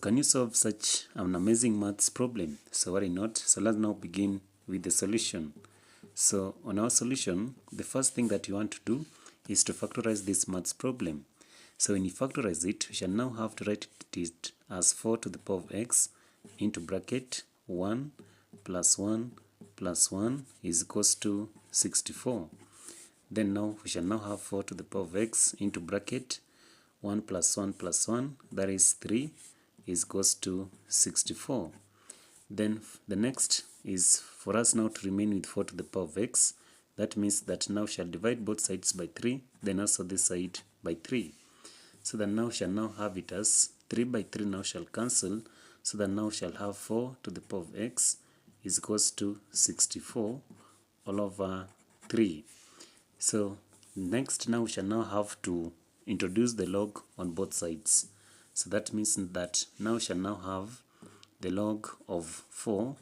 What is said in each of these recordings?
can you solve such an amazing maths problem? So worry not. So let's now begin with the solution. So on our solution, the first thing that you want to do is to factorize this maths problem. So when you factorize it, we shall now have to write it as 4 to the power of x into bracket 1 plus 1 plus 1 is equals to 64. Then now we shall now have 4 to the power of x into bracket 1 plus 1 plus 1, that is 3, is equals to 64. Then the next is for us now to remain with 4 to the power of x. That means that now shall divide both sides by 3, then also this side by 3. So that now shall now have it as 3 by 3 now shall cancel. So that now shall have 4 to the power of x is equals to 64 all over 3. So next now we shall now have to introduce the log on both sides. So that means that now we shall now have the log of 4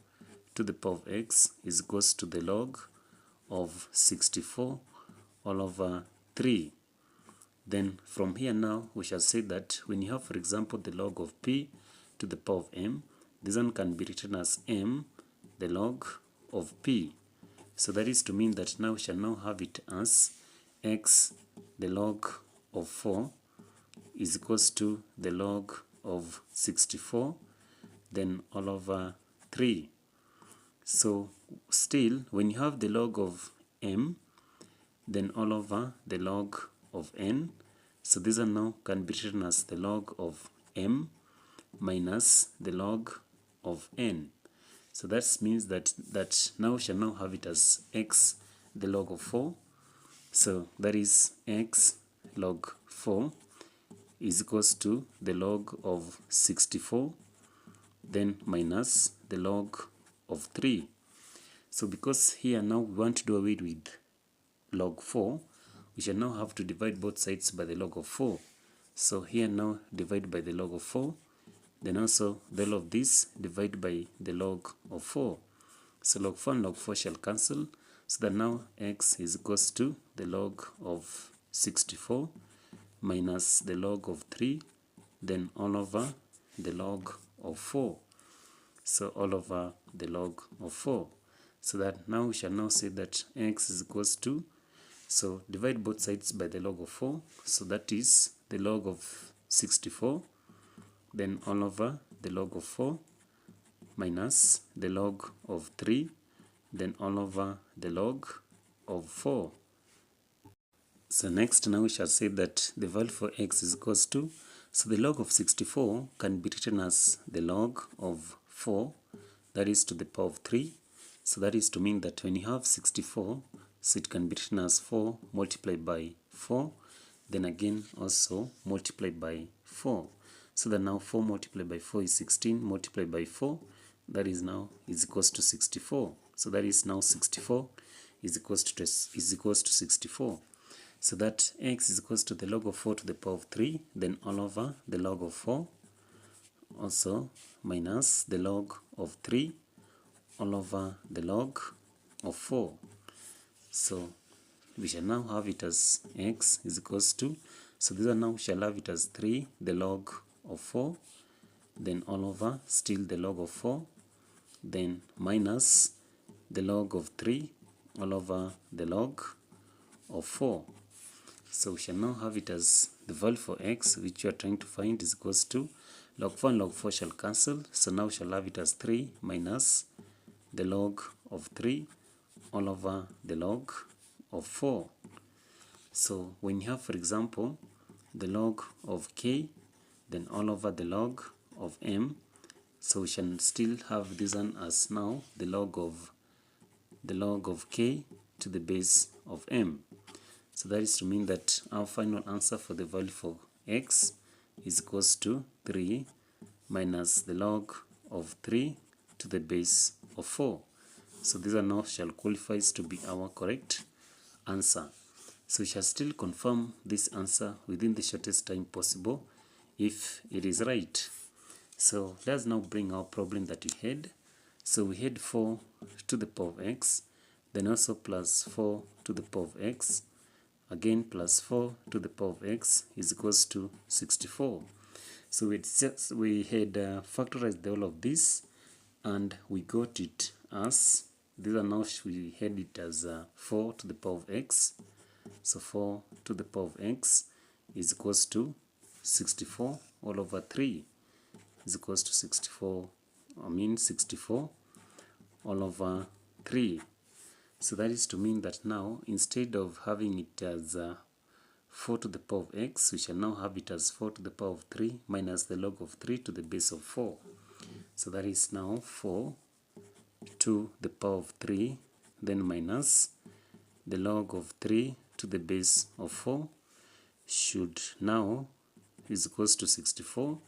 to the power of x is equals to the log of 64 all over 3. Then from here now we shall say that when you have, for example, the log of p to the power of m, this one can be written as m the log of p. So that is to mean that now we shall now have it as x the log of 4 is equals to the log of 64 then all over 3. So still when you have the log of m then all over the log of n, so this one now can be written as the log of m minus the log of n. So that means that now we shall now have it as x the log of 4. So that is x log 4 is equals to the log of 64 then minus the log of 3. So because here now we want to do away with log 4, we shall now have to divide both sides by the log of 4. So here now divide by the log of 4, then also the whole of this divide by the log of 4. So log 4 and log 4 shall cancel, so that now x is equals to the log of 64 minus the log of 3, then all over the log of 4. So all over the log of 4. So that now we shall now say that x is equals to, so divide both sides by the log of 4, so that is the log of 64 then all over the log of 4 minus the log of 3 then all over the log of 4. So next now we shall say that the value for x is equals to, so the log of 64 can be written as the log of 4, that is to the power of 3. So that is to mean that when you have 64, so it can be written as 4 multiplied by 4, then again also multiplied by 4. So that now 4 multiplied by 4 is 16 multiplied by 4, that is now is equals to 64. So that is now 64 is equals to 64. So that x is equals to the log of 4 to the power of 3, then all over the log of 4, also minus the log of 3 all over the log of 4. So we shall now have it as x is equals to, so this one now shall have it as 3 the log of 4, then all over still the log of 4, then minus the log of 3 all over the log of 4. So we shall now have it as the value for x which you are trying to find is equals to log 4 and log 4 shall cancel, so now we shall have it as 3 minus the log of 3 all over the log of 4. So when you have, for example, the log of k then all over the log of m, so we shall still have this one as now the log of k to the base of m. So that is to mean that our final answer for the value for x is equals to 3 minus the log of 3 to the base of 4. So this one now shall qualifies to be our correct answer. So we shall still confirm this answer within the shortest time possible if it is right. So let's now bring our problem that we had. So we had 4 to the power of x, then also plus 4 to the power of x, again plus 4 to the power of x is equals to 64. So we had factorized all of this, and we got it as, these are now, we had it as 4 to the power of x. So 4 to the power of x is equals to 64 all over 3 is equals to 64 all over 3. So that is to mean that now, instead of having it as 4 to the power of x, we shall now have it as 4 to the power of 3 minus the log of 3 to the base of 4. So that is now 4 to the power of 3, then minus the log of 3 to the base of 4 should now is equals to 64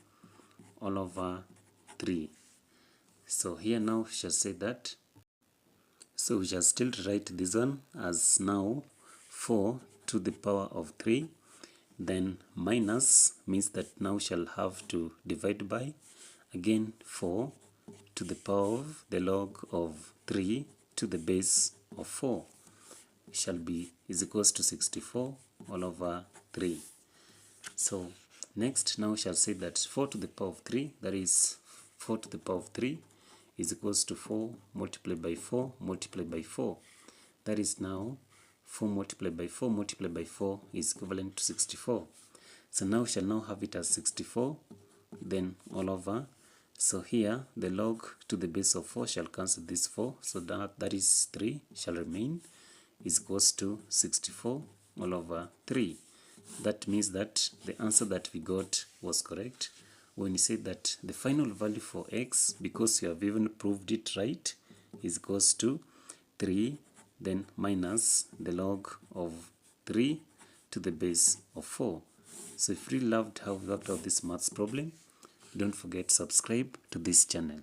all over 3. So here now we shall say that, so we shall still write this one as now 4 to the power of 3, then minus means that now shall have to divide by, again 4 to the power of the log of 3 to the base of 4 shall be is equals to 64 all over 3. So next now shall say that 4 to the power of 3, that is 4 to the power of 3 is equals to 4 multiplied by 4 multiplied by 4. That is now 4 multiplied by 4 multiplied by 4 is equivalent to 64. So now we shall now have it as 64, then all over. So here the log to the base of 4 shall cancel this 4, so that is 3 shall remain is equals to 64 all over 3. That means that the answer that we got was correct when you say that the final value for x, because you have even proved it right, is equals to 3, then minus the log of 3 to the base of 4. So if you really loved how we worked out this maths problem, don't forget to subscribe to this channel.